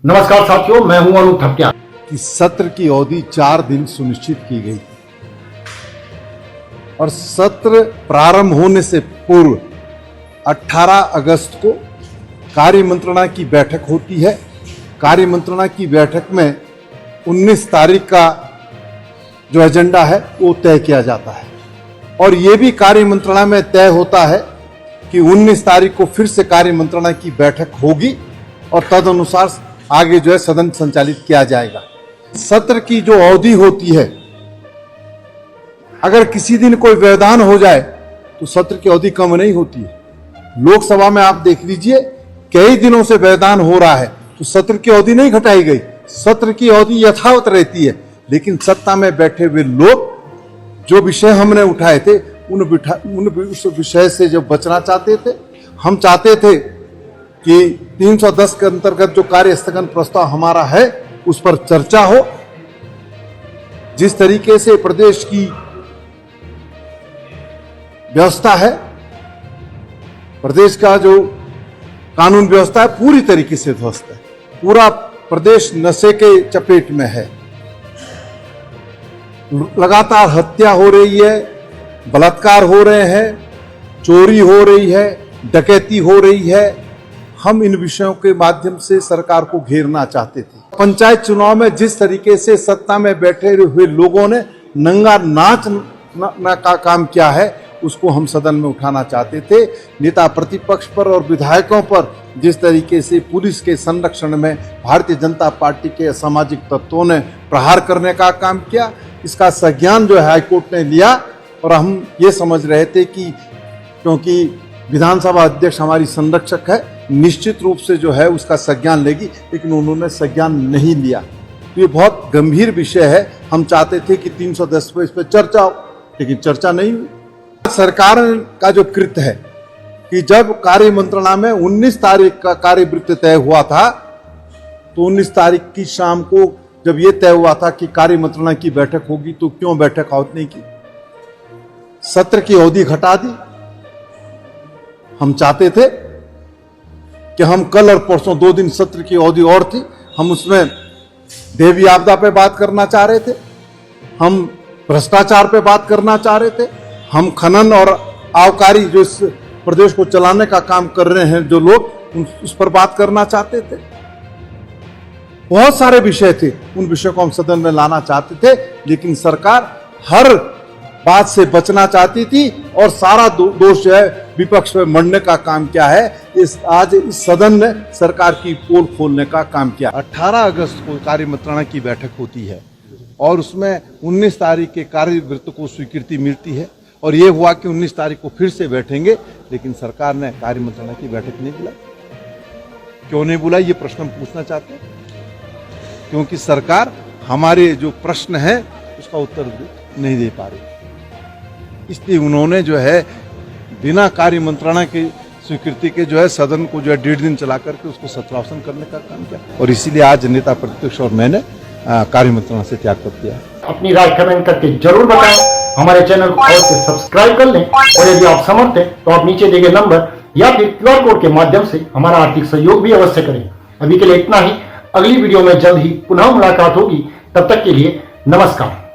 नमस्कार साथियों, मैं हूं अनूप ठपकिया। कि सत्र की अवधि 4 दिन सुनिश्चित की गई और सत्र प्रारंभ होने से पूर्व 18 अगस्त को कार्य मंत्रणा की बैठक होती है। कार्य मंत्रणा की बैठक में 19 तारीख का जो एजेंडा है वो तय किया जाता है और ये भी कार्य मंत्रणा में तय होता है कि 19 तारीख को फिर से कार्य मंत्रणा की बैठक होगी और तदनुसार आगे जो है सदन संचालित किया जाएगा। सत्र की जो अवधि होती है, अगर किसी दिन कोई व्यवधान हो जाए तो सत्र की अवधि कम नहीं होती है। लोकसभा में आप देख लीजिए, कई दिनों से व्यवधान हो रहा है तो सत्र की अवधि नहीं घटाई गई, सत्र की अवधि यथावत रहती है। लेकिन सत्ता में बैठे हुए लोग जो विषय हमने उठाए थे उस विषय से जब बचना चाहते थे, हम चाहते थे कि 310 के अंतर्गत जो कार्य स्थगन प्रस्ताव हमारा है उस पर चर्चा हो। जिस तरीके से प्रदेश की व्यवस्था है, प्रदेश का जो कानून व्यवस्था है पूरी तरीके से ध्वस्त है। पूरा प्रदेश नशे के चपेट में है। लगातार हत्या हो रही है, बलात्कार हो रहे हैं, चोरी हो रही है, डकैती हो रही है। हम इन विषयों के माध्यम से सरकार को घेरना चाहते थे। पंचायत चुनाव में जिस तरीके से सत्ता में बैठे हुए लोगों ने नंगा नाच का काम किया है उसको हम सदन में उठाना चाहते थे। नेता प्रतिपक्ष पर और विधायकों पर जिस तरीके से पुलिस के संरक्षण में भारतीय जनता पार्टी के असामाजिक तत्वों ने प्रहार करने का काम किया, इसका संज्ञान जो है हाईकोर्ट ने लिया और हम ये समझ रहे थे कि क्योंकि विधानसभा अध्यक्ष हमारी संरक्षक है, निश्चित रूप से जो है उसका संज्ञान लेगी, लेकिन उन्होंने संज्ञान नहीं लिया। तो ये बहुत गंभीर विषय है। हम चाहते थे कि 310 पे इस पर चर्चा हो, लेकिन चर्चा नहीं हुई। सरकार का जो कृत्य है कि जब कार्य मंत्रणा में 19 तारीख का कार्यवृत्त तय हुआ था तो 19 तारीख की शाम को जब ये तय हुआ था कि कार्य मंत्रणा की बैठक होगी तो क्यों बैठक आहूत नहीं की, सत्र की अवधि घटा दी। हम चाहते थे कि हम कल और परसों 2 दिन सत्र की अवधि और थी, हम उसमें देवी आपदा पे बात करना चाह रहे थे, हम भ्रष्टाचार पे बात करना चाह रहे थे, हम खनन और आबकारी जो इस प्रदेश को चलाने का काम कर रहे हैं जो लोग, उस पर बात करना चाहते थे। बहुत सारे विषय थे, उन विषयों को हम सदन में लाना चाहते थे, लेकिन सरकार हर बात से बचना चाहती थी और सारा दोष जो है विपक्ष में मढ़ने का काम किया है। आज इस सदन ने सरकार की पोल खोलने का काम किया। 18 अगस्त को कार्य मंत्रणा की बैठक होती है और उसमें 19 तारीख के कार्यवृत्त को स्वीकृति मिलती है और ये हुआ कि 19 तारीख को फिर से बैठेंगे, लेकिन सरकार ने कार्य मंत्रणा की बैठक नहीं बुलाई। क्यों नहीं बुलाई, ये प्रश्न हम पूछना चाहते हैं, क्योंकि सरकार हमारे जो प्रश्न है उसका उत्तर नहीं दे पा रही। इसलिए उन्होंने जो है बिना कार्य मंत्रणा की स्वीकृति के जो है सदन को जो है 1.5 दिन चला करके उसको सत्रावसान करने का काम किया और इसीलिए आज नेता प्रतिपक्ष और मैंने कार्य मंत्रणा से त्याग कर दिया। अपनी राय कमेंट करके जरूर बताएं। हमारे चैनल को सब्सक्राइब कर लें और यदि आप समर्थ हैं तो आप नीचे दिए गए नंबर या फिर QR कोड के माध्यम से हमारा आर्थिक सहयोग भी अवश्य करें। अभी के लिए इतना ही। अगली वीडियो में जल्द ही पुनः मुलाकात होगी। तब तक के लिए नमस्कार।